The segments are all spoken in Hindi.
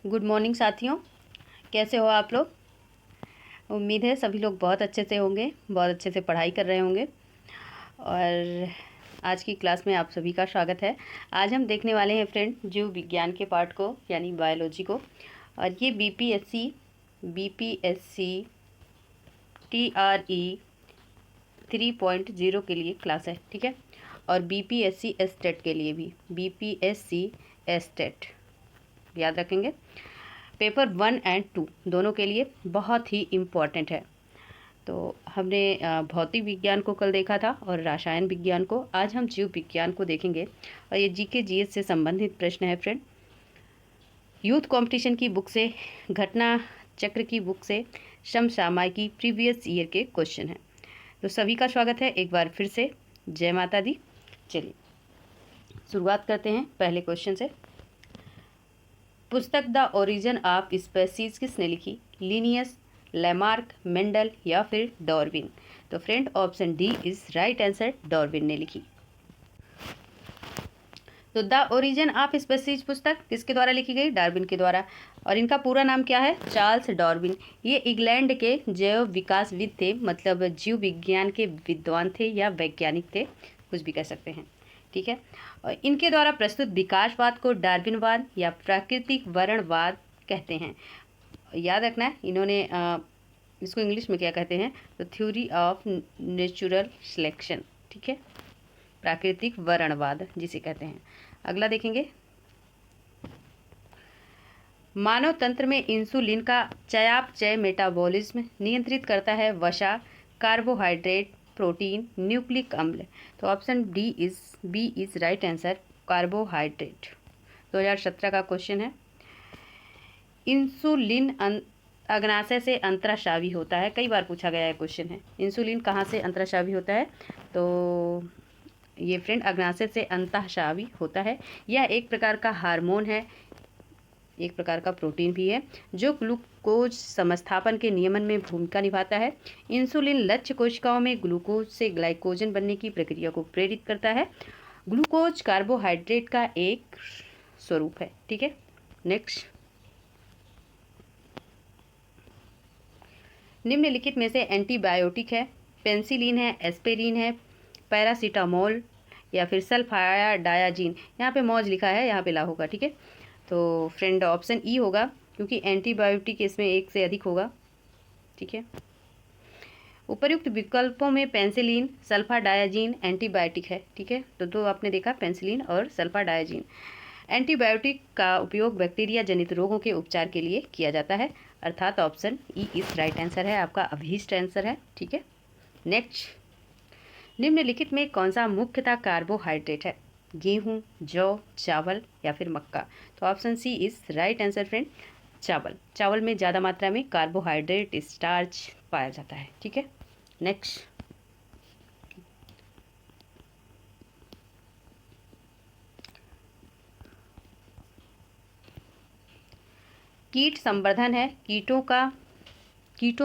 गुड मॉर्निंग साथियों, कैसे हो आप लोग। उम्मीद है सभी लोग बहुत अच्छे से होंगे, बहुत अच्छे से पढ़ाई कर रहे होंगे। और आज की क्लास में आप सभी का स्वागत है। आज हम देखने वाले हैं फ्रेंड जीव विज्ञान के पार्ट को, यानी बायोलॉजी को। और ये बीपीएससी TRE 3.0 के लिए क्लास है, ठीक है। और बीपीएससी एस्टेट के लिए भी, बीपीएससी एस्टेट याद रखेंगे। पेपर 1 और 2 दोनों के लिए बहुत ही इम्पॉर्टेंट है। तो हमने भौतिक विज्ञान को कल देखा था और रसायन विज्ञान को। आज हम जीव विज्ञान को देखेंगे और ये जीके जीएस से संबंधित प्रश्न है फ्रेंड। यूथ कंपटीशन की बुक से, घटना चक्र की बुक से, समसामयिकी प्रीवियस ईयर के क्वेश्चन हैं। तो सभी का स्वागत है एक बार फिर से। जय माता दी। चलिए शुरुआत करते हैं पहले क्वेश्चन से। पुस्तक द ओरिजिन ऑफ स्पेसीज किसने लिखी? लिनियस, लैमार्क, मेंडल या फिर डार्विन? तो friend option D is right answer, Darwin ने लिखी। तो द ओरिजिन ऑफ स्पेसीज पुस्तक किसके द्वारा लिखी गई? डार्विन के द्वारा। और इनका पूरा नाम क्या है? Charles Darwin. ये इंग्लैंड के जैव विकासविद थे, मतलब जीव विज्ञान के विद्वान थे या वैज्ञानिक थे, कुछ भी कह सकते हैं, ठीक है। और इनके द्वारा प्रस्तुत विकासवाद को डार्विनवाद या प्राकृतिक वर्णवाद कहते हैं। याद रखना है, इन्होंने इसको इंग्लिश में क्या कहते हैं? तो थ्योरी ऑफ नेचुरल सिलेक्शन, ठीक है, प्राकृतिक वर्णवाद जिसे कहते हैं। अगला देखेंगे। मानव तंत्र में इंसुलिन का चयापचय मेटाबॉलिज्म नियंत्रित करता है वसा, कार्बोहाइड्रेट, प्रोटीन, न्यूक्लिक अम्ल? तो option B is right answer, carbohydrate. 2017 का क्वेश्चन है। इंसुलिन अग्नाशय से अंतःस्रावी होता है, कई बार पूछा गया है क्वेश्चन है। इंसुलिन कहाँ से अंतःस्रावी होता है? तो ये फ्रेंड अग्नाशय से अंतःस्रावी होता है। यह एक प्रकार का हार्मोन है, एक प्रकार का प्रोटीन भी है, जो ग्लूकोज समस्थापन के नियमन में भूमिका निभाता है। इंसुलिन लक्ष्य कोशिकाओं में ग्लूकोज से ग्लाइकोजन बनने की प्रक्रिया को प्रेरित करता है। ग्लूकोज कार्बोहाइड्रेट का एक स्वरूप है, ठीक है। नेक्स्ट, निम्नलिखित में से एंटीबायोटिक है? पेंसिलिन है, एस्पिरिन है, पैरासीटामोल या फिर सल्फाडायाजीन? यहाँ पे मौज लिखा है, यहाँ पे ला होगा, ठीक है। तो फ्रेंड ऑप्शन ई होगा, क्योंकि एंटीबायोटिक इसमें एक से अधिक होगा, ठीक है। उपर्युक्त विकल्पों में पेंसिलिन, सल्फाडायाजीन एंटीबायोटिक है, ठीक है। तो दो आपने देखा, पेंसिलिन और सल्फाडायाजीन। एंटीबायोटिक का उपयोग बैक्टीरिया जनित रोगों के उपचार के लिए किया जाता है, अर्थात ऑप्शन ई इस राइट आंसर है, आपका अभीष्ट आंसर है, ठीक है। नेक्स्ट, निम्नलिखित में कौन सा मुख्यतः कार्बोहाइड्रेट है? गेहूं, जौ, चावल या फिर मक्का? तो option C is right answer friend, चावल। चावल में ज़्यादा मात्रा में कार्बोहाइड्रेट, स्टार्च पाया जाता है, ठीक है। नेक्स्ट, कीट संवर्धन है कीटों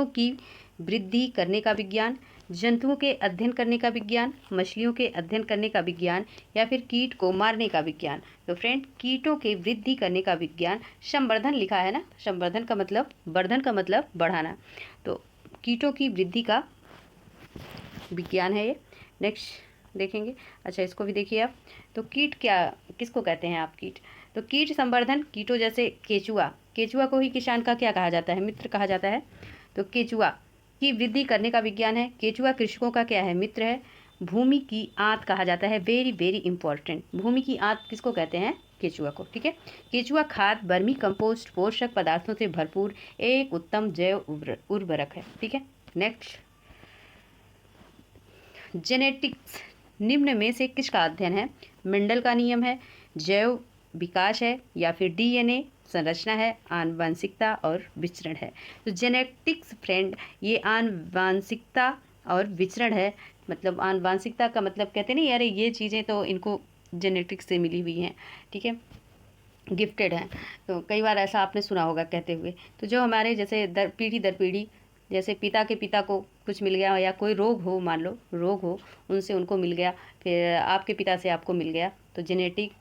की वृद्धि करने का विज्ञान, जंतुओं के अध्ययन करने का विज्ञान, मछलियों के अध्ययन करने का विज्ञान या फिर कीट को मारने का विज्ञान? तो फ्रेंड कीटों के वृद्धि करने का विज्ञान। संवर्धन लिखा है ना, संवर्धन का मतलब, वर्धन का मतलब बढ़ाना, तो कीटों की वृद्धि का विज्ञान है ये। नेक्स्ट देखेंगे। अच्छा, इसको भी देखिए आप। तो कीट क्या, किसको कहते हैं आप? कीट, तो कीट संवर्धन, कीटों जैसे केचुआ को ही किसान का क्या कहा जाता है? मित्र कहा जाता है। तो केचुआ की वृद्धि करने का विज्ञान है। केचुआ कृषकों का क्या है? मित्र है। भूमि की आंत कहा जाता है, वेरी वेरी इंपॉर्टेंट। भूमि की आंत किसको कहते हैं? केचुआ को, ठीक है। केचुआ खाद, वर्मी कंपोस्ट, पोषक पदार्थों से भरपूर एक उत्तम जैव उर्वरक है, ठीक है। नेक्स्ट, जेनेटिक्स निम्न में से किसका अध्ययन है? मेंडल का नियम है, जैव विकास है या फिर डीएनए संरचना है, आनुवंशिकता और विचरण है? तो जेनेटिक्स फ्रेंड ये आनुवंशिकता और विचरण है। मतलब आनुवंशिकता का मतलब कहते नहीं, अरे ये चीज़ें तो इनको जेनेटिक्स से मिली हुई हैं, ठीक है, गिफ्टेड हैं। तो कई बार ऐसा आपने सुना होगा कहते हुए। तो जो हमारे जैसे पीढ़ी दर पीढ़ी, जैसे पिता के पिता को कुछ मिल गया या कोई रोग हो, मान लो रोग हो, उनसे उनको मिल गया, फिर आपके पिता से आपको मिल गया, तो जेनेटिक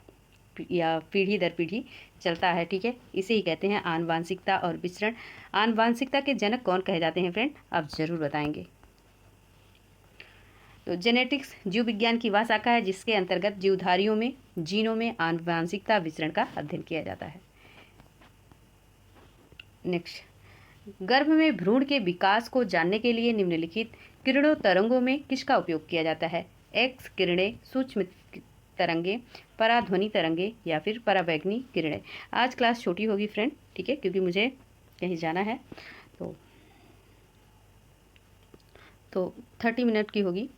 या पीढ़ी दर पीढ़ी चलता है, ठीक है। इसे ही कहते हैं आनुवांशिकता और विचरण। आनुवांशिकता के जनक कौन कहे जाते हैं फ्रेंड, आप ज़रूर बताएंगे। तो जेनेटिक्स जीव विज्ञान की वह शाखा है जिसके अंतर्गत जीवधारियों में, जीनों में आनुवांशिकता विचरण का अध्ययन किया जाता है। नेक्स्ट, गर्भ में भ्रूण के विकास को जानने के लिए निम्नलिखित किरणों तरंगों में किसका उपयोग किया जाता है? एक्स किरणें, सूक्ष्म तरंगे, पराध्वनि तरंगे या फिर परावैगनी किरणें। आज क्लास छोटी होगी फ्रेंड, ठीक है, क्योंकि मुझे कहीं जाना है। तो 30 मिनट की होगी,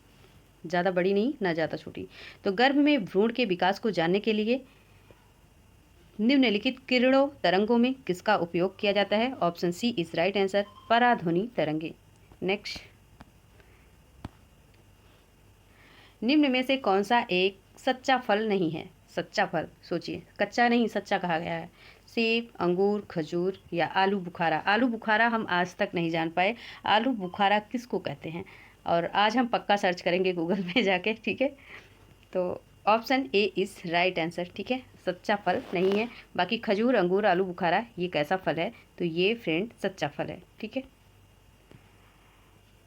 ज़्यादा बड़ी नहीं ना ज़्यादा छोटी। तो गर्भ में भ्रूण के विकास को जानने के लिए निम्नलिखित किरणों तरंगों में किसका उपयोग किया जाता है? Option C is right answer, पराध्वनि तरंगे। नेक्स्ट, निम्न में से कौन सा एक सच्चा फल नहीं है? सच्चा फल, सोचिए, कच्चा नहीं सच्चा कहा गया है। सेब, अंगूर, खजूर या आलू बुखारा। आलू बुखारा हम आज तक नहीं जान पाए, आलू बुखारा किसको कहते हैं, और आज हम पक्का सर्च करेंगे गूगल में जाके, ठीक है। तो option A is right answer, ठीक है, सच्चा फल नहीं है। बाकी खजूर, अंगूर, आलू बुखारा ये कैसा फल है? तो ये फ्रेंड सच्चा फल है, ठीक है।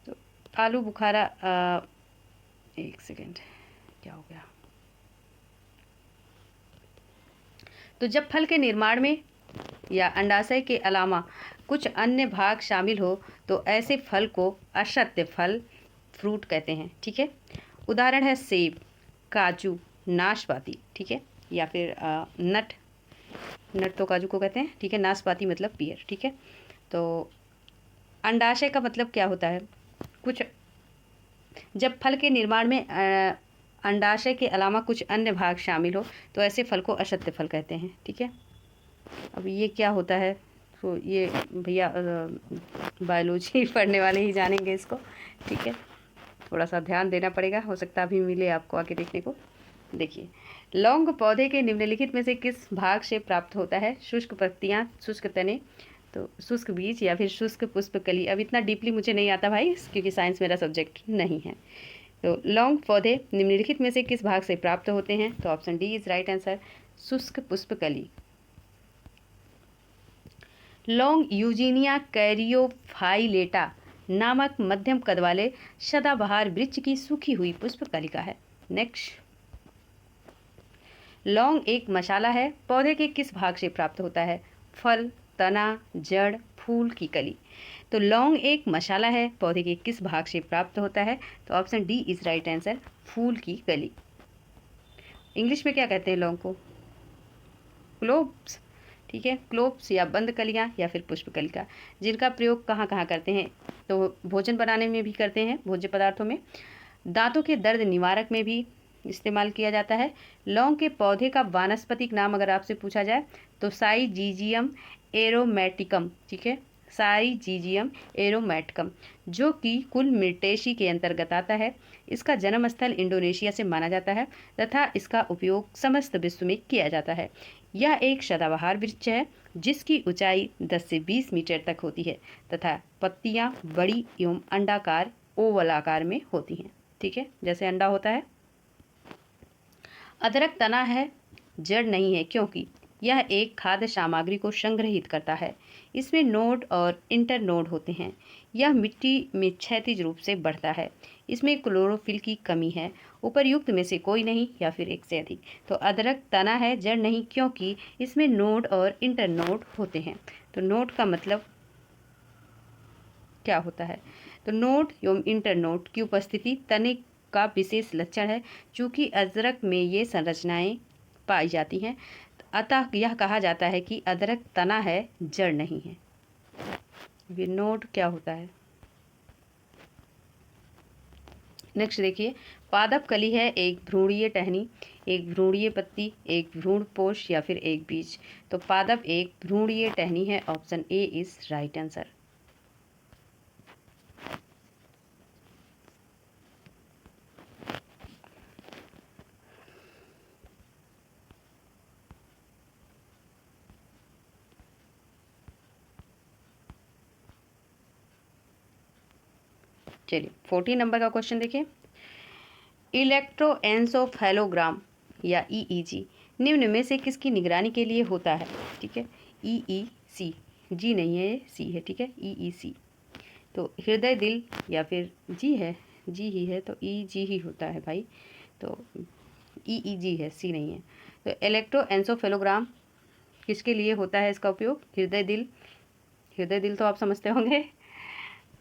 तो आलू बुखारा, एक सेकेंड, क्या हो गया? तो जब फल के निर्माण में या अंडाशय के अलावा कुछ अन्य भाग शामिल हो तो ऐसे फल को असत्य फल, फ्रूट कहते हैं, ठीक है। उदाहरण है सेब, काजू, नाशपाती, ठीक है, या फिर नट तो काजू को कहते हैं, ठीक है, नाशपाती मतलब पियर, ठीक है। तो अंडाशय का मतलब क्या होता है? कुछ, जब फल के निर्माण में अंडाशय के अलावा कुछ अन्य भाग शामिल हो तो ऐसे फल को असत्य फल कहते हैं, ठीक है। अब ये क्या होता है? तो ये भैया बायोलॉजी पढ़ने वाले ही जानेंगे इसको, ठीक है, थोड़ा सा ध्यान देना पड़ेगा, हो सकता अभी मिले आपको आगे देखने को। देखिए, लौंग पौधे के निम्नलिखित में से किस भाग से प्राप्त होता है? शुष्क पत्तियाँ, शुष्क तने, तो शुष्क बीज या फिर शुष्क पुष्पकली। अब इतना डीपली मुझे नहीं आता भाई, क्योंकि साइंस मेरा सब्जेक्ट नहीं है। तो लौंग पौधे निम्नलिखित में से किस भाग से प्राप्त होते हैं? तो option D is right answer, शुष्क पुष्पकली। लौंग यूजीनिया कैरियोफाइलेटा नामक मध्यम कद वाले सदाबहार वृक्ष की सूखी हुई पुष्पकलिका है। नेक्स्ट, लौंग एक मसाला है, पौधे के किस भाग से प्राप्त होता है? फल, तना, जड़, फूल की कली। तो लौंग एक मसाला है, पौधे के किस भाग से प्राप्त होता है? तो option D is right answer, फूल की कली। इंग्लिश में क्या कहते हैं लौंग को? क्लोव्स, ठीक है, क्लोव्स या बंद कलियां या फिर पुष्पकलिका, जिनका प्रयोग कहाँ कहाँ करते हैं? तो भोजन बनाने में भी करते हैं, भोज्य पदार्थों में, दांतों के दर्द निवारक में भी इस्तेमाल किया जाता है। लौंग के पौधे का वानस्पतिक नाम अगर आपसे पूछा जाए तो साइजीजियम एरोमेटिकम, ठीक है, साइजीजियम एरोमेटिकम, जो कि कुल मिर्टेसी के अंतर्गत आता है। इसका जन्म स्थल इंडोनेशिया से माना जाता है तथा इसका उपयोग समस्त विश्व में किया जाता है। यह एक सदाबहार वृक्ष है जिसकी ऊंचाई 10 से 20 मीटर तक होती है तथा पत्तियां बड़ी एवं अंडाकार ओवल आकार में होती हैं, ठीक है, जैसे अंडा होता है। अदरक तना है, जड़ नहीं है, क्योंकि यह एक खाद्य सामग्री को संग्रहित करता है। इसमें नोड और इंटरनोड होते हैं। यह मिट्टी में क्षैतिज रूप से बढ़ता है। इसमें क्लोरोफिल की कमी है। उपर्युक्त में से कोई नहीं या फिर एक से अधिक। तो अदरक तना है, जड़ नहीं, क्योंकि इसमें नोड और इंटरनोड होते हैं। तो नोड का मतलब क्या होता है? तो नोड एवं इंटरनोड की उपस्थिति तने का विशेष लक्षण है। चूँकि अदरक में ये संरचनाएं पाई जाती हैं, अतः यह कहा जाता है कि अदरक तना है, जड़ नहीं है। ये नोड क्या होता है? नेक्स्ट देखिए, पादप कली है एक भ्रूणीय टहनी, एक भ्रूणीय पत्ती, एक भ्रूणपोष या फिर एक बीज। तो पादप एक भ्रूणीय टहनी है, option A is right answer. चलिए 14 नंबर का क्वेश्चन देखिए, इलेक्ट्रोएन्सेफेलोग्राम या ईईजी निम्न में से किसकी निगरानी के लिए होता है? ठीक है, EEC, जी नहीं है, ये सी है। ठीक है, EEC। तो हृदय दिल या फिर जी है, जी ही है तो EG ही होता है भाई, तो EEG है, सी नहीं है। तो इलेक्ट्रोएन्सेफेलोग्राम किसके लिए होता है इसका उपयोग? हृदय दिल, हृदय दिल तो आप समझते होंगे,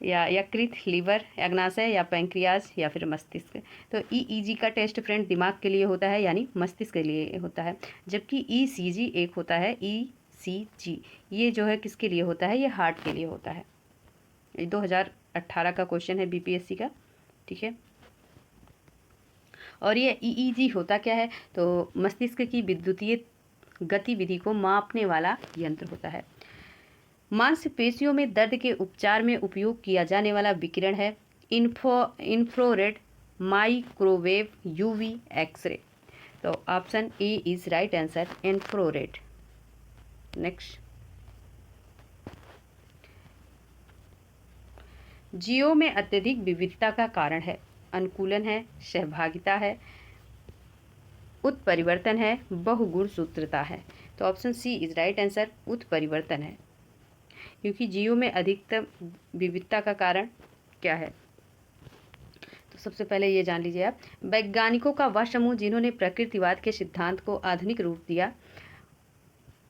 या यकृत, लीवर, अग्नाशय या पैंक्रियाज या फिर मस्तिष्क। तो EEG का टेस्ट फ्रेंड दिमाग के लिए होता है, यानी मस्तिष्क के लिए होता है, जबकि ECG एक होता है, ECG, ये जो है किसके लिए होता है? ये हार्ट के लिए होता है। 2018 का क्वेश्चन है BPSC का। ठीक है, और ये EEG होता क्या है? तो मस्तिष्क की विद्युतीय गतिविधि को मापने वाला यंत्र होता है। मांसपेशियों में दर्द के उपचार में उपयोग किया जाने वाला विकिरण है इंफ्रारेड, माइक्रोवेव, UV, एक्सरे। तो option A is right answer, infrared. Next, जीओ में अत्यधिक विविधता का कारण है? अनुकूलन है, सहभागिता है, उत्परिवर्तन है, बहुगुण सूत्रता है। तो option C is right answer, उत्परिवर्तन है, क्योंकि जीव में अधिकतम विविधता का कारण क्या है? तो सबसे पहले ये जान लीजिए आप, वैज्ञानिकों का वह समूह जिन्होंने प्रकृतिवाद के सिद्धांत को आधुनिक रूप दिया,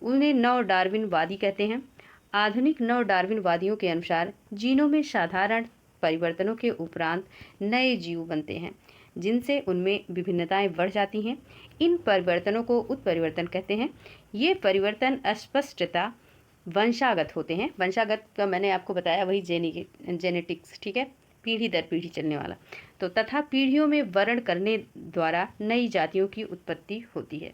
उन्हें नव डार्विनवादी कहते हैं। आधुनिक नव डार्विनवादियों के अनुसार जीनों में साधारण परिवर्तनों के उपरांत नए जीव बनते हैं, जिनसे उनमें विभिन्नताएं बढ़ जाती हैं। इन परिवर्तनों को उत्परिवर्तन कहते हैं। ये परिवर्तन अस्पष्टता वंशागत होते हैं। वंशागत का मैंने आपको बताया, वही जेनेटिक्स। ठीक है, पीढ़ी दर पीढ़ी चलने वाला। तो तथा पीढ़ियों में वर्ण करने द्वारा नई जातियों की उत्पत्ति होती है।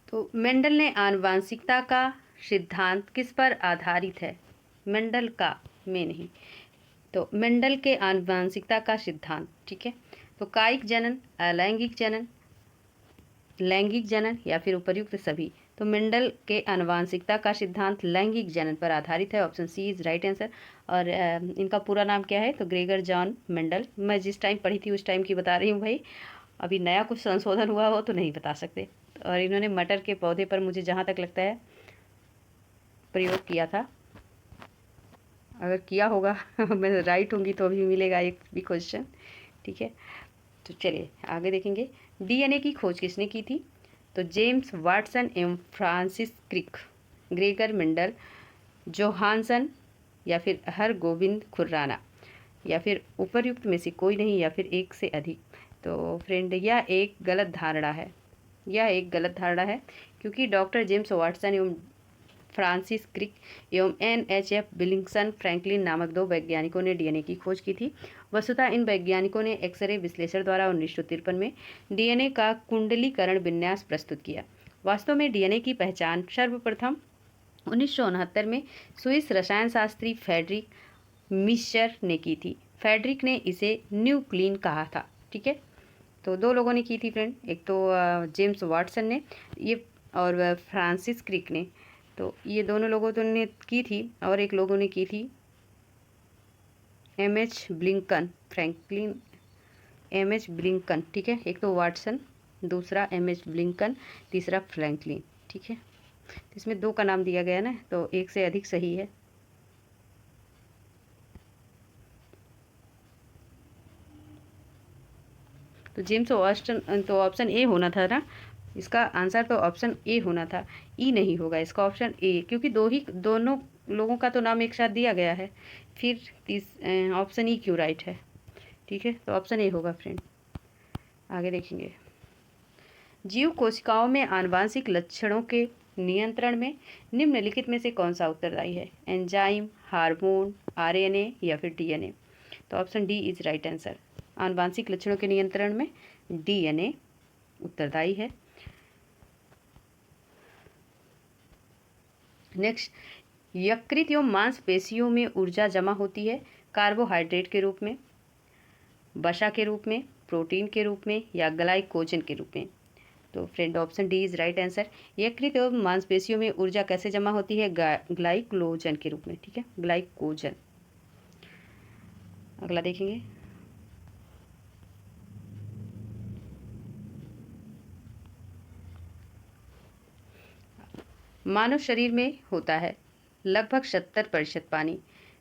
तो मेंडल ने आनुवांशिकता का सिद्धांत किस पर आधारित है? मेंडल का, में नहीं, तो मेंडल के आनुवांशिकता का सिद्धांत। ठीक है, तो कायिक जनन, अलैंगिक जनन, लैंगिक जनन या फिर उपर्युक्त सभी। तो मेंडल के आनुवांशिकता का सिद्धांत लैंगिक जनन पर आधारित है। Option C is right answer. और इनका पूरा नाम क्या है? तो ग्रेगर जॉन मेंडल। मैं जिस टाइम पढ़ी थी उस टाइम की बता रही हूँ भाई, अभी नया कुछ संशोधन हुआ हो तो नहीं बता सकते। और इन्होंने मटर के पौधे पर, मुझे जहाँ तक लगता है, प्रयोग किया था। अगर किया होगा मैं राइट होंगी तो अभी मिलेगा एक भी क्वेश्चन। ठीक है, तो चलिए आगे देखेंगे। DNA की खोज किसने की थी? तो जेम्स वाटसन एवं Francis Crick, Gregor Mendel, Johannsen या फिर हरगोविंद खुराना, या फिर उपर्युक्त में से कोई नहीं, या फिर एक से अधिक। तो फ्रेंड, यह एक गलत धारणा है, यह एक गलत धारणा है, क्योंकि डॉक्टर जेम्स वाटसन एवं फ्रांसिस क्रिक एवं NHF बिलिंगसन फ्रैंकलिन नामक दो वैज्ञानिकों ने DNA की खोज की थी। वस्तुतः इन वैज्ञानिकों ने एक्सरे विश्लेषण द्वारा 1953 में DNA का कुंडलीकरण विन्यास प्रस्तुत किया। वास्तव में DNA की पहचान सर्वप्रथम 1969 में स्विस रसायन शास्त्री फ्रेडरिक मिश्चर ने की थी। फ्रेडरिक ने इसे न्यूक्लिन कहा था। ठीक है, तो दो लोगों ने की थी फ्रेंड, एक तो जेम्स वाटसन ने, ये, और फ्रांसिस क्रिक ने। तो ये दोनों लोगों तो ने की थी, और एक लोगों ने की थी MH Blinken, Franklin MH Blinken. ठीक है, एक तो वाटसन, दूसरा MH ब्लिंकन, तीसरा फ्रैंकलिन। ठीक है, इसमें दो का नाम दिया गया ना, तो एक से अधिक सही है। तो जेम्स वाटसन, तो ऑप्शन ए होना था ना इसका आंसर, तो ऑप्शन ए होना था, ई नहीं होगा इसका, ऑप्शन ए, क्योंकि दोनों लोगों का तो नाम एक साथ दिया गया है, फिर ऑप्शन ई क्यों राइट है? ठीक है, तो ऑप्शन ए होगा फ्रेंड। आगे देखेंगे। जीव कोशिकाओं में आनुवांशिक लक्षणों के नियंत्रण में निम्नलिखित में से कौन सा उत्तरदायी है? एंजाइम, हार्मोन, RNA या फिर DNA। तो option D is right answer. आनुवांशिक लक्षणों के नियंत्रण में DNA उत्तरदायी है। नेक्स्ट, यकृत एवं मांसपेशियों में ऊर्जा जमा होती है कार्बोहाइड्रेट के रूप में, वसा के रूप में, प्रोटीन के रूप में या ग्लाइकोजन के रूप में। तो friend option D is right answer. यकृत एवं मांसपेशियों में ऊर्जा कैसे जमा होती है? ग्लाइकोजन के रूप में। ठीक है, ग्लाइकोजन। अगला देखेंगे। मानव शरीर में होता है लगभग 70% पानी,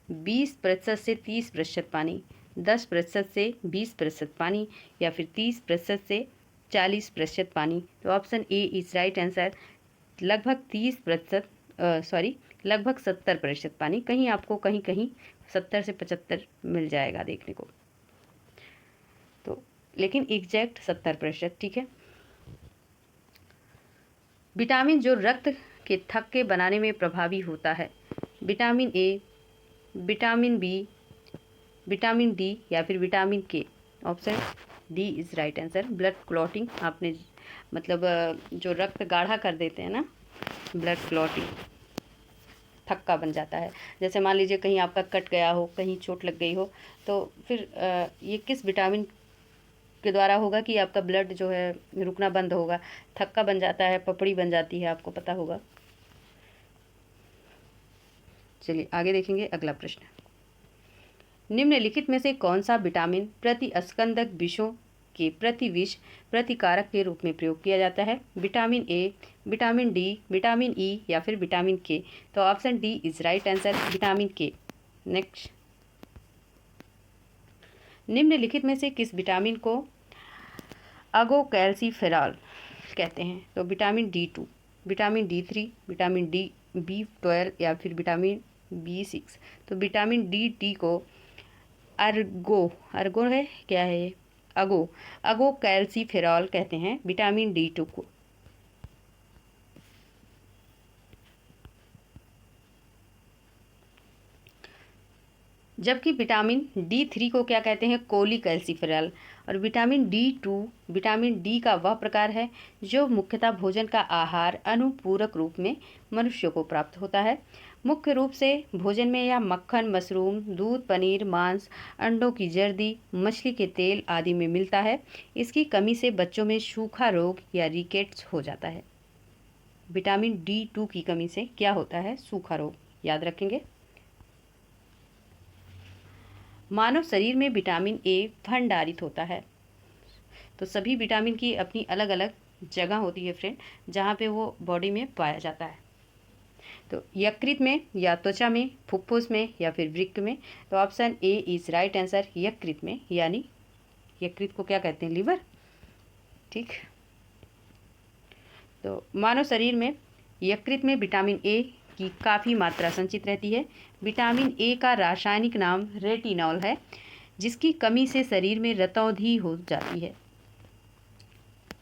20% से 30% पानी, 10% से 20% पानी या फिर 30% से 40% पानी। तो option A is right answer. लगभग 30% लगभग 70% पानी। कहीं आपको कहीं कहीं 70 से 75 मिल जाएगा देखने को, तो लेकिन एग्जैक्ट 70%, ठीक है। विटामिन जो रक्त के थक्के बनाने में प्रभावी होता है, vitamin A, vitamin B, vitamin D या फिर vitamin K. Option D is right answer. Blood clotting, आपने मतलब जो रक्त गाढ़ा कर देते हैं ना, ब्लड क्लॉटिंग, थक्का बन जाता है। जैसे मान लीजिए कहीं आपका कट गया हो, कहीं चोट लग गई हो, तो फिर ये किस विटामिन के द्वारा होगा कि आपका ब्लड जो है रुकना बंद होगा, थक्का बन जाता है, पपड़ी बन जाती है, आपको पता होगा। चलिए आगे देखेंगे अगला प्रश्न। निम्नलिखित में से कौन सा विटामिन प्रतिस्कंदक विषों के प्रतिविष प्रतिकारक के रूप में प्रयोग किया जाता है? Vitamin A, vitamin D, vitamin E या फिर विटामिन के। तो option D is right answer, vitamin के। नेक्स्ट, निम्नलिखित में से किस विटामिन को अगोकैल्सिफेरॉल कहते हैं? तो vitamin D2, vitamin D3, vitamin D B12 या फिर विटामिन B6। तो विटामिन D को अर्गो है, क्या है ये? अगोकैल्सिफेरॉल कहते हैं विटामिन D2 को। जबकि विटामिन D3 को क्या कहते हैं? कोलीकैल्सिफेरॉल। और विटामिन D2 विटामिन डी का वह प्रकार है जो मुख्यतः भोजन का आहार अनुपूरक रूप में मनुष्यों को प्राप्त होता है। मुख्य रूप से भोजन में यह मक्खन, मशरूम, दूध, पनीर, मांस, अंडों की जर्दी, मछली के तेल आदि में मिलता है। इसकी कमी से बच्चों में सूखा रोग या रिकेट्स हो जाता है। विटामिन D2 की कमी से क्या होता है? सूखा रोग, याद रखेंगे। मानव शरीर में विटामिन ए भंडारित होता है। तो सभी विटामिन की अपनी अलग अलग जगह होती है फ्रेंड, जहाँ पे वो बॉडी में पाया जाता है। तो यकृत में या त्वचा में, फुफ्फुस में या फिर वृक्क में। तो option A is right answer, यकृत में, यानी यकृत को क्या कहते हैं? लिवर, ठीक। तो मानव शरीर में यकृत में विटामिन ए की काफ़ी मात्रा संचित रहती है। विटामिन ए का रासायनिक नाम रेटिनॉल है, जिसकी कमी से शरीर में रतौंधी हो जाती है।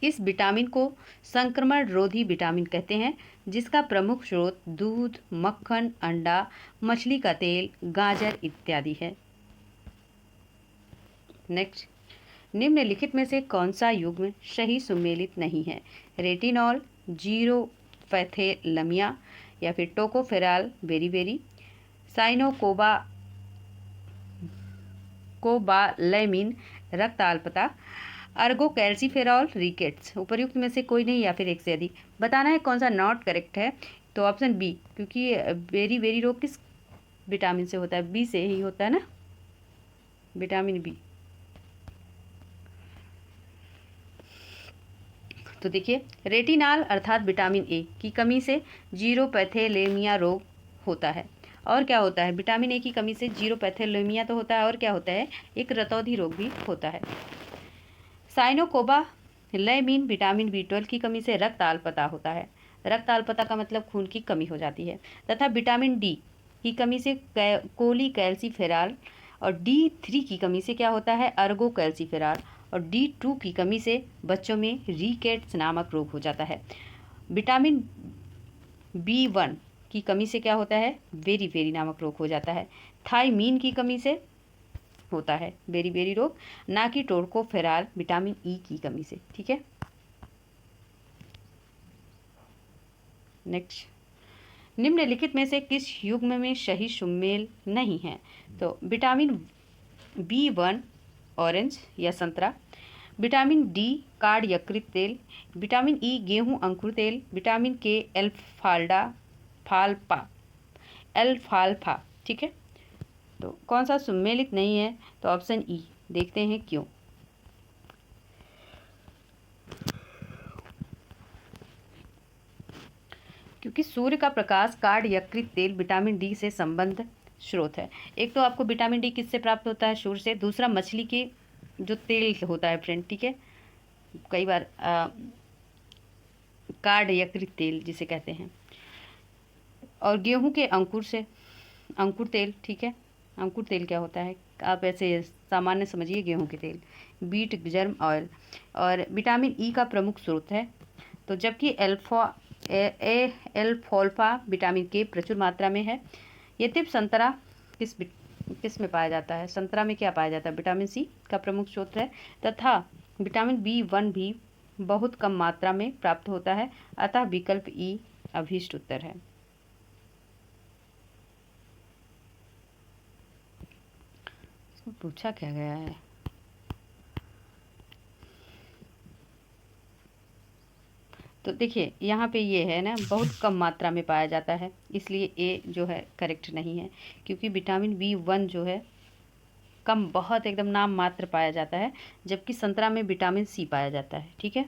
इस विटामिन को संक्रमण रोधी विटामिन कहते हैं, जिसका प्रमुख स्रोत दूध, मक्खन, अंडा, मछली का तेल, गाजर इत्यादि है। नेक्स्ट, निम्नलिखित में से कौन सा युग्म सही सुमेलित नहीं है? रेटिनॉल, जीरोपैथेलमिया या फिर टोकोफेरॉल बेरीबेरी, साइनोकोबालैमिन रक्ताल्पता, अर्गोकैल्सिफेरॉल रिकेट्स। उपर्युक्त में से कोई नहीं या फिर एक से अधिक। बताना है कौन सा नॉट करेक्ट है। तो ऑप्शन बी, क्योंकि बेरी रोग किस विटामिन से होता है? बी से ही होता है ना, विटामिन बी। तो देखिए, रेटिनॉल अर्थात विटामिन ए की कमी से जीरोपैथेलेमिया रोग होता है। और क्या होता है? विटामिन ए की कमी से जीरोपैथेलेमिया तो होता है, और क्या होता है? एक रतौंधी रोग भी होता है। साइनोकोबालैमिन विटामिन B12 की कमी से रक्त अल्पता होता है। रक्त अल्पता का मतलब खून की कमी हो जाती है। तथा विटामिन डी की कमी से कोलीकैल्सिफेरॉल, और D3 की कमी से क्या होता है? अर्गोकैल्सिफेरॉल, और D2 की कमी से बच्चों में रिकेट्स नामक रोग हो जाता है। विटामिन B1 की कमी से क्या होता है? बेरी नामक रोग हो जाता है। थायमीन की कमी से होता है बेरी रोग, ना कि टोकोफेरॉल विटामिन ई की कमी से, ठीक है। नेक्स्ट, निम्नलिखित में से किस युग्म में सही सुमेल नहीं है? तो विटामिन B1 ऑरेंज या संतरा, विटामिन डी कार्ड यकृत तेल, विटामिन ई गेहूं अंकुर तेल, विटामिन के एल्फाल्फा, ठीक है। तो कौन सा सुमेलित नहीं है? तो ऑप्शन ई। देखते हैं क्यों। क्योंकि सूर्य का प्रकाश, कार्ड, यकृत तेल विटामिन डी से संबंध स्रोत है। एक तो आपको विटामिन डी किससे प्राप्त होता है? सूर्य से। दूसरा मछली के जो तेल होता है फ्रेंड, ठीक है, कई बार कार्ड यकृत तेल जिसे कहते हैं, और गेहूं के अंकुर से, अंकुर तेल, ठीक है। अंकुर तेल क्या होता है आप ऐसे सामान्य समझिए, गेहूं के तेल। बीट जर्म ऑयल, और विटामिन ई का प्रमुख स्रोत है। तो जबकि एल्फोल्फा विटामिन के प्रचुर मात्रा में है। यद्यपि संतरा किस में पाया जाता है? संतरा में क्या पाया जाता है? विटामिन सी का प्रमुख स्रोत है, तथा विटामिन बी1 भी बहुत कम मात्रा में प्राप्त होता है, अतः विकल्प ई अभीष्ट उत्तर है। इसमें पूछा क्या गया है? तो देखिए यहाँ पे ये है ना, बहुत कम मात्रा में पाया जाता है, इसलिए ए जो है करेक्ट नहीं है, क्योंकि विटामिन बी1 जो है कम, बहुत एकदम नाम मात्र पाया जाता है, जबकि संतरा में विटामिन सी पाया जाता है, ठीक है।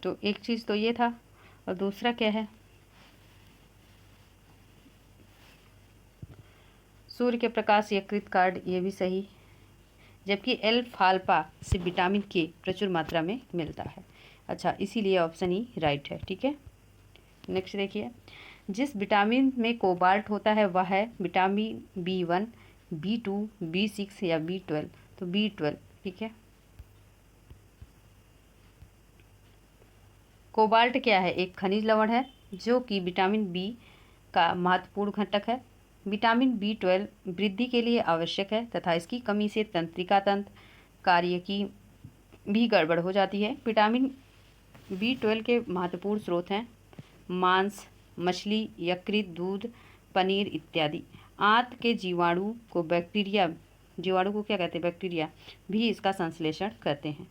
तो एक चीज़ तो ये था, और दूसरा क्या है? सूर्य के प्रकाश, यकृत, कार्ड, ये भी सही, जबकि एल्फाल्फा से विटामिन के प्रचुर मात्रा में मिलता है। अच्छा, इसीलिए ऑप्शन ई राइट है, ठीक है। नेक्स्ट देखिए, जिस विटामिन में कोबाल्ट होता है वह है विटामिन बी1, बी2, बी6 या बी12? तो बी12, ठीक है। कोबाल्ट क्या है? एक खनिज लवण है जो कि विटामिन बी का महत्वपूर्ण घटक है। विटामिन बी12 वृद्धि के लिए आवश्यक है, तथा इसकी कमी से तंत्रिका तंत्र कार्य की भी गड़बड़ हो जाती है। विटामिन बी12 के महत्वपूर्ण स्रोत हैं मांस, मछली, यकृत, दूध, पनीर इत्यादि। आंत के जीवाणु को जीवाणु को क्या कहते हैं? बैक्टीरिया भी इसका संश्लेषण करते हैं।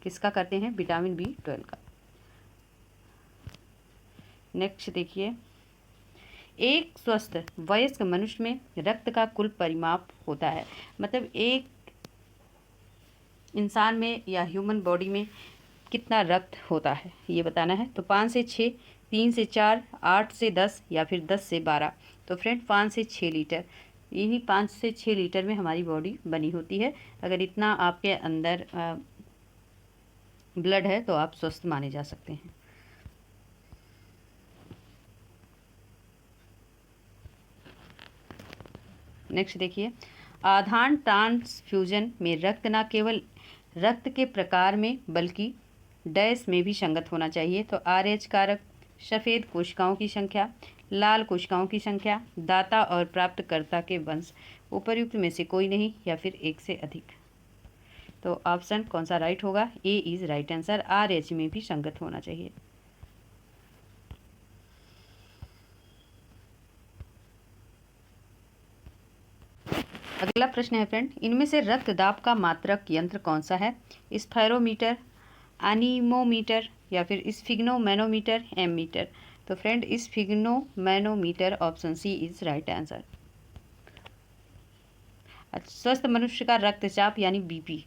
किसका करते हैं? विटामिन बी12 का। नेक्स्ट देखिए, एक स्वस्थ वयस्क मनुष्य में रक्त का कुल परिमाप होता है, मतलब एक इंसान में या ह्यूमन बॉडी में कितना रक्त होता है ये बताना है। तो 5 से 6, 3 से 4, 8 से 10 या फिर 10 से 12। तो फ्रेंड 5 से 6 लीटर, यही 5 से 6 लीटर में हमारी बॉडी बनी होती है। अगर इतना आपके अंदर ब्लड है तो आप स्वस्थ माने जा सकते हैं। नेक्स्ट देखिए, आधान ट्रांसफ्यूजन में रक्त न केवल रक्त के प्रकार में बल्कि डैश में भी संगत होना चाहिए। तो RH कारक, सफ़ेद कोशिकाओं की संख्या, लाल कोशिकाओं की संख्या, दाता और प्राप्तकर्ता के वंश, उपर्युक्त में से कोई नहीं या फिर एक से अधिक। तो ऑप्शन कौन सा राइट होगा? A is right answer, RH में भी संगत होना चाहिए। अगला प्रश्न है फ्रेंड, इनमें से रक्तदाब का मात्रक यंत्र कौन सा है? स्फेरोमीटर, एनीमोमीटर या फिर स्फिग्नोमैनोमीटर, एमीटर? तो friend sphygmomanometer, option C is right answer. स्वस्थ मनुष्य का रक्तचाप यानी बीपी,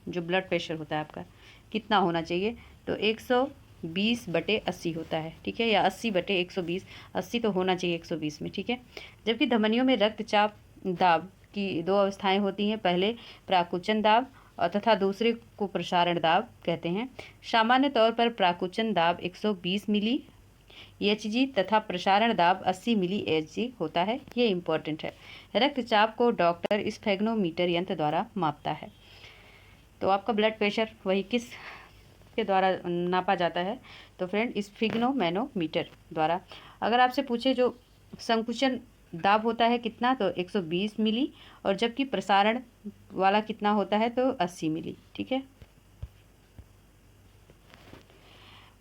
जो ब्लड प्रेशर होता है आपका, कितना होना चाहिए? तो 120/80 होता है, ठीक है, या 80/120। 80 तो होना चाहिए 120 में, ठीक है। जबकि धमनियों में रक्तचाप दाब की दो अवस्थाएं होती हैं, पहले प्राकुचन दाब और तथा दूसरे को प्रसारण दाब कहते हैं। सामान्य तौर पर प्राकुचन दाब 120 मिली एचजी तथा प्रसारण दाब 80 मिली एचजी होता है। ये इम्पोर्टेंट है। रक्तचाप को डॉक्टर स्फेग्नोमीटर यंत्र द्वारा मापता है। तो आपका ब्लड प्रेशर वही किस के द्वारा नापा जाता है? तो फ्रेंड स्फिग्नोमैनोमीटर द्वारा। अगर आपसे पूछे जो संकुचन दाब होता है कितना, तो 120 मिली, और जबकि प्रसारण वाला कितना होता है, तो 80 मिली, ठीक है।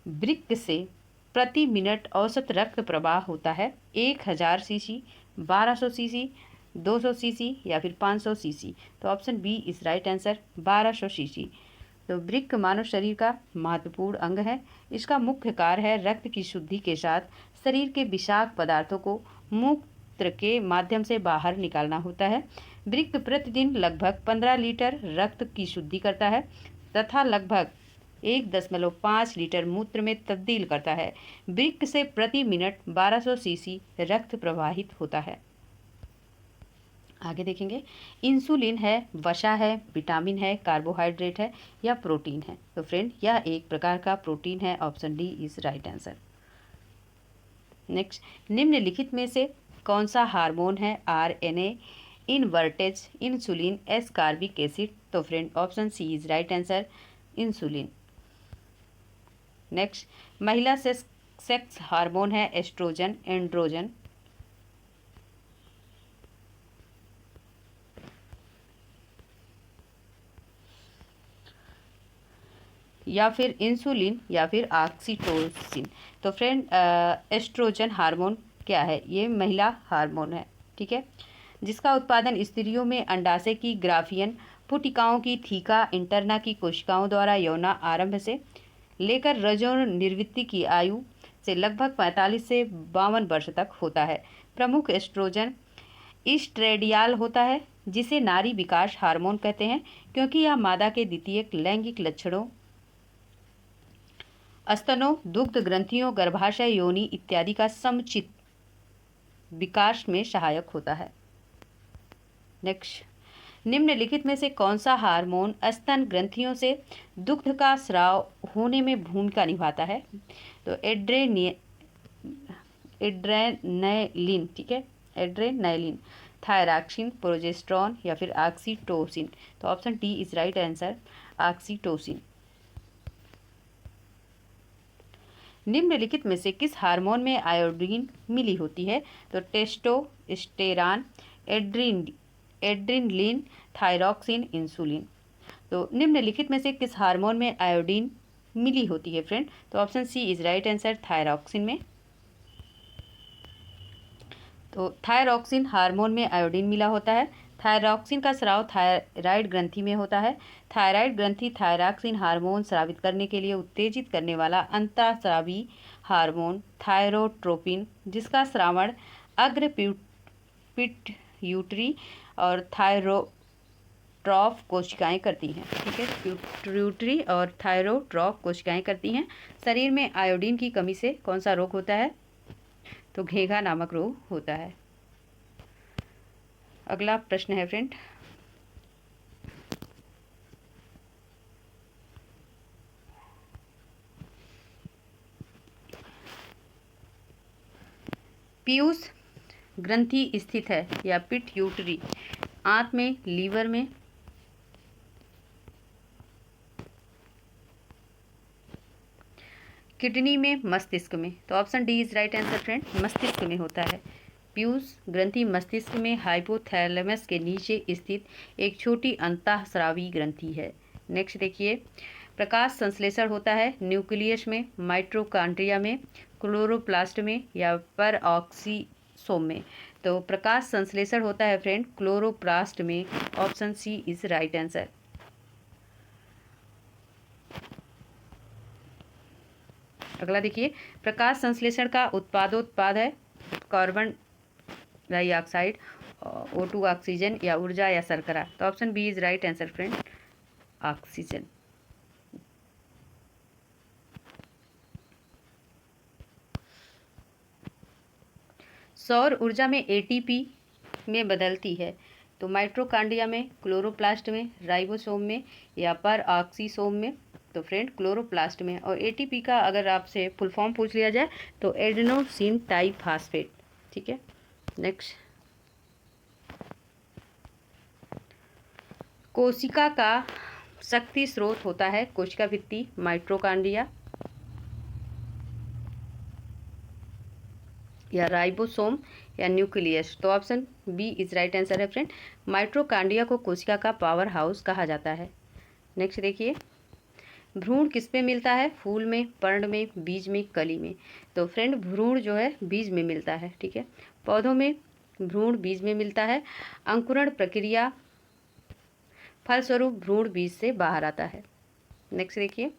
वृक्क से प्रति मिनट औसत रक्त प्रवाह होता है 1000 सीसी, 1200 सीसी, 200 सीसी या फिर 500 सीसी? तो option B is right answer, 1200 CC. तो वृक्क मानव शरीर का महत्वपूर्ण अंग है। इसका मुख्य कार्य है रक्त की शुद्धि के साथ शरीर के विषाक्त पदार्थों को मूत्र के माध्यम से बाहर निकालना होता है। वृक्क प्रतिदिन लगभग 15 लीटर रक्त की शुद्धि करता है तथा लगभग 1.5 लीटर मूत्र में तब्दील करता है। वृक्क से प्रति मिनट 1200 सीसी रक्त प्रवाहित होता है। आगे देखेंगे, इंसुलिन है, वसा है, विटामिन है, कार्बोहाइड्रेट है या प्रोटीन है। तो फ्रेंड यह एक प्रकार का प्रोटीन है। Option D is right answer. Next, निम्नलिखित में से कौन सा हार्मोन है? RNA, invertase, insulin, ascorbic acid. तो friend option C is right answer, insulin. Next, महिला सेक्स हार्मोन है एस्ट्रोजन, एंड्रोजन। या फिर इंसुलिन या फिर ऑक्सीटोसिन। तो फ्रेंड एस्ट्रोजन हार्मोन क्या है? ये महिला हार्मोन है, ठीक है, जिसका उत्पादन स्त्रियों में अंडाशय की ग्राफियन पुटिकाओं की थीका इंटरना की कोशिकाओं द्वारा यौन आरंभ से लेकर रजोन निर्वृत्ति की आयु से लगभग 45 से 52 वर्ष तक होता है। प्रमुख एस्ट्रोजन ईस्ट्रेडियाल होता है, जिसे नारी विकास हार्मोन कहते हैं, क्योंकि यह मादा के द्वितीयक लैंगिक लक्षणों, स्तनों, दुग्ध ग्रंथियों, गर्भाशय, योनि इत्यादि का समुचित विकास में सहायक होता है। नेक्स्ट, निम्नलिखित में से कौन सा हार्मोन स्तन ग्रंथियों से दुग्ध का स्राव होने में भूमिका निभाता है? तो एड्रेनालिन, ठीक है, एड्रेनालिन, थायरॉक्सिन, प्रोजेस्टेरॉन या फिर ऑक्सीटोसिन। तो option D is right answer, oxytocin. निम्नलिखित में से किस हार्मोन में आयोडीन मिली होती है? तो टेस्टोस्टेरॉन, एड्रेनलिन, थायरॉक्सिन, इंसुलिन। तो निम्नलिखित में से किस हार्मोन में आयोडीन मिली होती है फ्रेंड? तो option C is right answer, thyroxine में। तो थायरॉक्सिन हार्मोन में आयोडीन मिला होता है। थायरॉक्सिन का स्राव थायराइड ग्रंथि में होता है। थायराइड ग्रंथि थायरॉक्सिन हार्मोन स्रावित करने के लिए उत्तेजित करने वाला अंतःस्रावी हार्मोन थायरोट्रोपिन, जिसका स्रावण अग्र पिट्यूटरी और थायरोट्रॉफ कोशिकाएं करती हैं, ठीक है, पिट्यूटरी और थायरोट्रॉफ कोशिकाएं करती हैं। शरीर में आयोडीन की कमी से कौन सा रोग होता है? तो घेघा नामक रोग होता है। अगला प्रश्न है फ्रेंड, पीयूष ग्रंथि स्थित है या पिट्यूटरी आंत में, लीवर में, किडनी में, मस्तिष्क में? तो option D is right answer friend, मस्तिष्क में होता है। पीयूष ग्रंथि मस्तिष्क में हाइपोथैलेमस के नीचे स्थित एक छोटी अंतःस्रावी ग्रंथि है। नेक्स्ट देखिए, प्रकाश संश्लेषण होता है न्यूक्लियस में, माइटोकॉन्ड्रिया में, क्लोरोप्लास्ट में या परऑक्सीसोम में? तो प्रकाश संश्लेषण होता है फ्रेंड क्लोरोप्लास्ट में। Option C is right answer. अगला देखिए, प्रकाश संश्लेषण का उत्पाद है कार्बन डाइऑक्साइड, O2 ऑक्सीजन या ऊर्जा या शर्करा? तो option B is right answer friend, oxygen. सौर ऊर्जा में एटीपी में बदलती है तो माइटोकॉन्ड्रिया में, क्लोरोप्लास्ट में, राइबोसोम में या परऑक्सीसोम में? तो फ्रेंड क्लोरोप्लास्ट में। और एटीपी का अगर आपसे फुल फॉर्म पूछ लिया जाए तो एडेनोसिन ट्राइफॉस्फेट, ठीक है। नेक्स्ट, कोशिका का शक्ति स्रोत होता है कोशिका भित्ति, माइटोकॉन्ड्रिया या राइबोसोम या न्यूक्लियस? तो option B is right answer है फ्रेंड, माइटोकॉन्ड्रिया को कोशिका का पावर हाउस कहा जाता है। नेक्स्ट देखिए, भ्रूण किस में मिलता है? फूल में, पर्ण में, बीज में, कली में? तो फ्रेंड भ्रूण जो है बीज में मिलता है, ठीक है। पौधों में भ्रूण बीज में मिलता है। अंकुरण प्रक्रिया फलस्वरूप भ्रूण बीज से बाहर आता है। नेक्स्ट देखिए,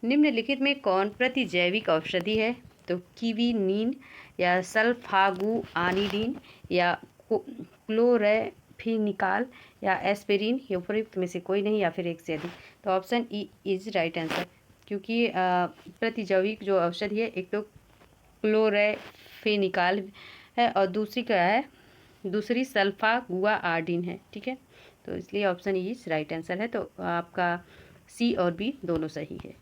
निम्नलिखित में कौन प्रतिजैविक औषधि है? तो कीवीनीन या सल्फागुआनिडीन या क्लोरफेनिकाल या एस्पिरिन, ये उपयुक्त में से कोई नहीं या फिर एक से अधिक। तो option E is right answer, क्योंकि प्रतिजैविक जो औषधि है एक तो क्लोरफेनिकाल है और दूसरी क्या है, दूसरी सल्फागुआर्डिन है। ठीक है, तो इसलिए option E is right answer है। तो आपका सी और बी दोनों सही है।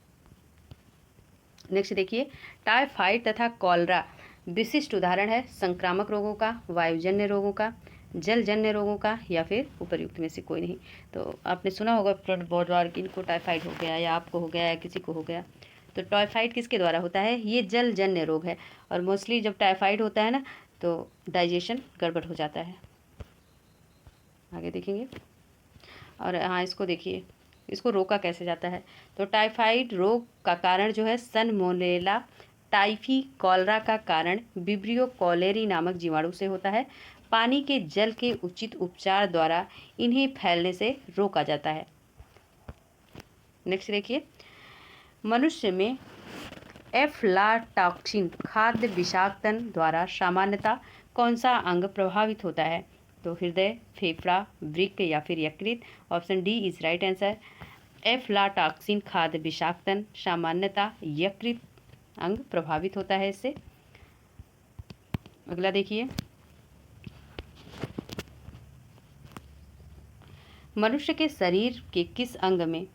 नेक्स्ट देखिए, टाइफाइड तथा कॉलरा विशिष्ट उदाहरण है संक्रामक रोगों का, वायुजन्य रोगों का, जलजन्य रोगों का या फिर उपर्युक्त में से कोई नहीं। तो आपने सुना होगा फ्रेंड बहुत बार कि इनको टाइफाइड हो गया या आपको हो गया या किसी को हो गया। तो टाइफाइड किसके द्वारा होता है, ये जलजन्य रोग है और मोस्टली जब टाइफाइड होता है ना तो डाइजेशन गड़बड़ हो जाता है। आगे देखेंगे, और हाँ इसको देखिए, इसको रोका कैसे जाता है। तो टाइफाइड रोग का कारण जो है सनमोनेला टाइफी, कॉलरा का कारण विब्रियो कॉलेरी नामक जीवाणु से होता है। पानी के जल के उचित उपचार द्वारा इन्हें फैलने से रोका जाता है। नेक्स्ट देखिए, मनुष्य में एफ्लाटॉक्सिन खाद्य विषाक्तन द्वारा सामान्यतः कौन सा अंग प्रभावित होता है। तो हृदय, फेफड़ा, वृक्क या फिर यकृत। Option D is right answer. Aflatoxin खाद्य विषाक्तन सामान्यतः यकृत अंग प्रभावित होता है इससे। अगला देखिए, मनुष्य के शरीर के किस अंग में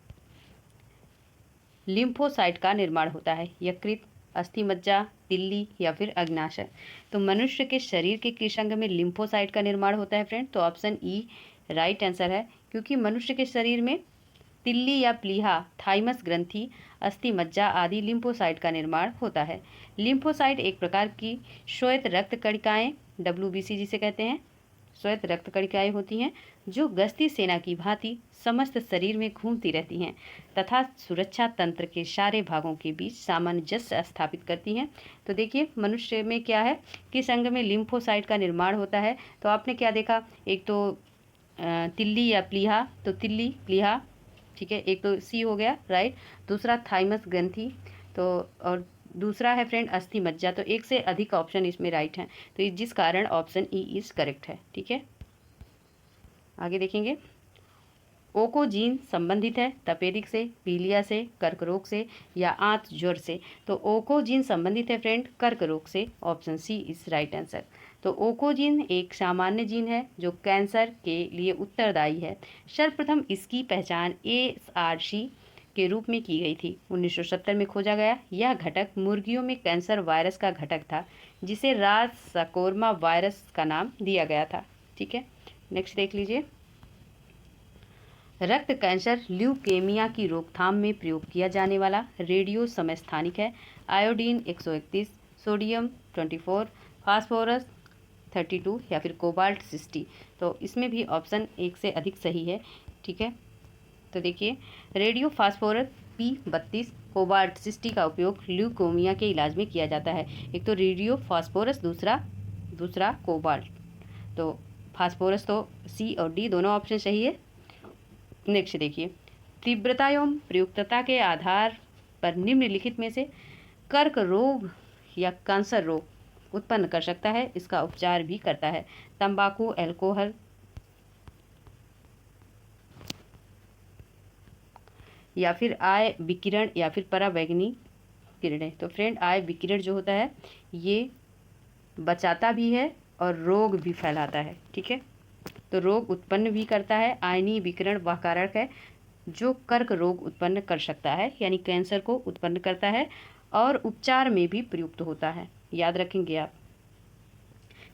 लिम्फोसाइट का निर्माण होता है, यकृत, अस्थि मज्जा, तिल्ली या फिर अग्नाशय। तो मनुष्य के शरीर के किस अंग में लिम्फोसाइट का निर्माण होता है फ्रेंड। तो ऑप्शन ई राइट आंसर है, क्योंकि मनुष्य के शरीर में तिल्ली या प्लीहा, थाइमस ग्रंथि, अस्थि मज्जा आदि लिम्फोसाइट का निर्माण होता है। लिम्फोसाइट एक प्रकार की श्वेत रक्त कणिकाएं, WBC जिसे कहते हैं, श्वेत रक्त कणिकाएं होती हैं जो गश्ती सेना की भांति समस्त शरीर में घूमती रहती हैं तथा सुरक्षा तंत्र के सारे भागों के बीच सामंजस्य स्थापित करती हैं। तो देखिए मनुष्य में क्या है, किस अंग में लिम्फोसाइट का निर्माण होता है। तो आपने क्या देखा, एक तो तिल्ली या प्लीहा, तो तिल्ली प्लीहा, ठीक है, एक तो सी हो गया राइट, दूसरा थाइमस ग्रंथि, तो और दूसरा है फ्रेंड अस्थि मज्जा। तो एक से अधिक ऑप्शन इसमें राइट हैं, तो जिस कारण ऑप्शन ई इज करेक्ट है। ठीक है, आगे देखेंगे, ओकोजीन संबंधित है तपेदिक से, पीलिया से, कर्क रोग से या आंत ज्वर से। तो ओकोजीन संबंधित है फ्रेंड कर्क रोग से। Option C is right answer. तो ओकोजीन एक सामान्य जीन है जो कैंसर के लिए उत्तरदायी है। सर्वप्रथम इसकी पहचान ARC के रूप में की गई थी, 1970 में खोजा गया। यह घटक मुर्गियों में कैंसर वायरस का घटक था जिसे रासकोर्मा वायरस का नाम दिया गया था। ठीक है, नेक्स्ट देख लीजिए, रक्त कैंसर ल्यूकेमिया की रोकथाम में प्रयोग किया जाने वाला रेडियो समस्थानिक है। आयोडीन 131, सोडियम 24, फास्फोरस 32 या फिर कोबाल्ट 60। तो इसमें भी ऑप्शन एक से अधिक सही है। ठीक है, तो देखिए, रेडियो फास्फोरस P32, कोबाल्ट 60 का उपयोग ल्यूकेमिया के इलाज में किया जाता है। एक तो रेडियो फास्फोरस, दूसरा कोबाल्ट। तो फास्फोरस तो सी और डी दोनों ऑप्शन सही है। नेक्स्ट देखिए, तीव्रता एवं प्रयुक्तता के आधार पर निम्नलिखित में से कर्क रोग या कैंसर रोग उत्पन्न कर सकता है, इसका उपचार भी करता है। तंबाकू, अल्कोहल या फिर आय विकिरण या फिर पराबैंगनी किरणें। तो फ्रेंड आय विकिरण जो होता है ये बचाता भी है और रोग भी फैलाता है। ठीक है, तो रोग उत्पन्न भी करता है। आयनीय विकिरण वह कारक है जो कर्क रोग उत्पन्न कर सकता है, यानी कैंसर को उत्पन्न करता है और उपचार में भी प्रयुक्त होता है, याद रखेंगे आप।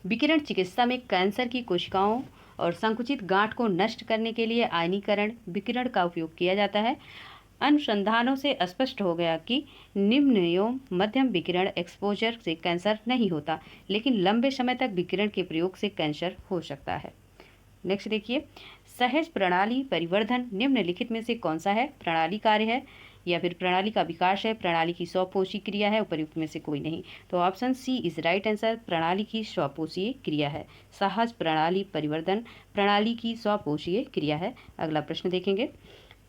विकिरण चिकित्सा में कैंसर की कोशिकाओं और संकुचित गांठ को नष्ट करने के लिए आयनीकरण विकिरण का उपयोग किया जाता है। अनुसंधानों से स्पष्ट हो गया कि निम्न एवं मध्यम विकिरण एक्सपोजर से कैंसर नहीं होता, लेकिन लंबे समय तक विकिरण के प्रयोग से कैंसर हो सकता है। नेक्स्ट देखिए, सहज प्रणाली परिवर्धन निम्नलिखित में से कौन सा है। प्रणाली कार्य है या फिर प्रणाली का विकास है, प्रणाली की स्वपोषी क्रिया है, उपर्युक्त में से कोई नहीं। तो option C is right answer, प्रणाली की स्वपोषीय क्रिया है। सहज प्रणाली परिवर्धन प्रणाली की स्वपोषीय क्रिया है। अगला प्रश्न देखेंगे,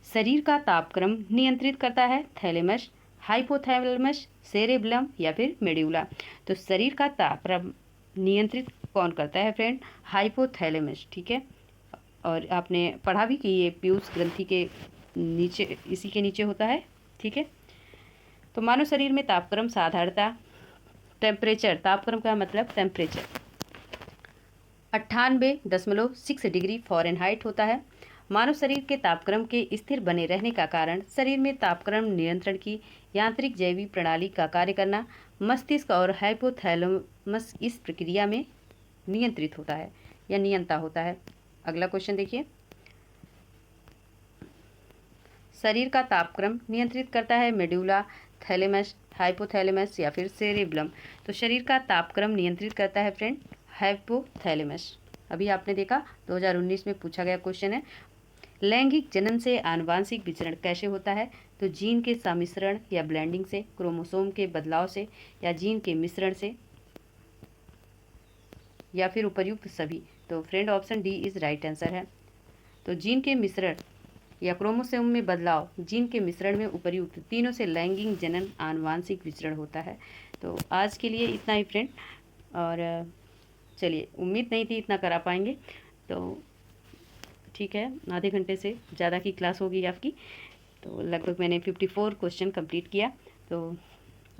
शरीर का तापक्रम नियंत्रित करता है थैलेमस, हाइपोथैलेमस, सेरेब्लम या फिर मेड्यूला। तो शरीर का तापक्रम नियंत्रित कौन करता है फ्रेंड, हाइपोथैलेमस। ठीक है, और आपने पढ़ा भी कि ये पीयूष ग्रंथि के नीचे, इसी के नीचे होता है। ठीक है, तो मानव शरीर में तापक्रम साधारणतः टेम्परेचर, तापक्रम का मतलब टेम्परेचर 98.6 डिग्री फ़ारेनहाइट होता है। मानव शरीर के तापक्रम के स्थिर बने रहने का कारण शरीर में तापक्रम नियंत्रण की यांत्रिक जैविक प्रणाली का कार्य करना, मस्तिष्क और हाइपोथैलेमस इस प्रक्रिया में नियंत्रित होता है या नियंता होता है। अगला क्वेश्चन देखिए, शरीर का तापक्रम नियंत्रित करता है मेडुला, थैलेमस, हाइपोथैलेमस या फिर सेरेब्रम। तो शरीर का तापक्रम नियंत्रित करता है फ्रेंड हाइपोथैलेमस। अभी आपने देखा 2019 में पूछा गया क्वेश्चन है। लैंगिक जनन से आनुवांशिक विचरण कैसे होता है? तो जीन के सम्मिश्रण या ब्लेंडिंग से, क्रोमोसोम के बदलाव से, या जीन के मिश्रण से, या फिर उपर्युक्त सभी। तो friend option D is right answer है। तो जीन के मिश्रण या क्रोमोसोम में बदलाव, जीन के मिश्रण में उपर्युक्त तीनों से लैंगिक जनन आनुवांशिक विचरण होता है। तो आज के लिए इतना ही फ्रेंड, और चलिए उम्मीद नहीं थी इतना करा पाएंगे, तो ठीक है, आधे घंटे से ज़्यादा की क्लास होगी आपकी। तो लगभग मैंने 54 क्वेश्चन कंप्लीट किया। तो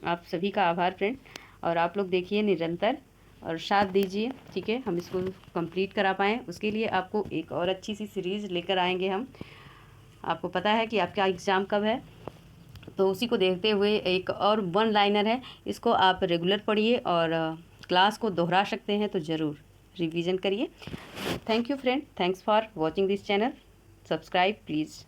आप सभी का आभार फ्रेंड, और आप लोग देखिए निरंतर और साथ दीजिए। ठीक है, हम इसको कंप्लीट करा पाएँ उसके लिए आपको एक और अच्छी सी सीरीज़ लेकर आएंगे हम। आपको पता है कि आपका एग्ज़ाम कब है, तो उसी को देखते हुए एक और वन लाइनर है, इसको आप रेगुलर पढ़िए और क्लास को दोहरा सकते हैं तो ज़रूर रिवीजन करिए। Thank you friend, thanks for watching this channel, subscribe please.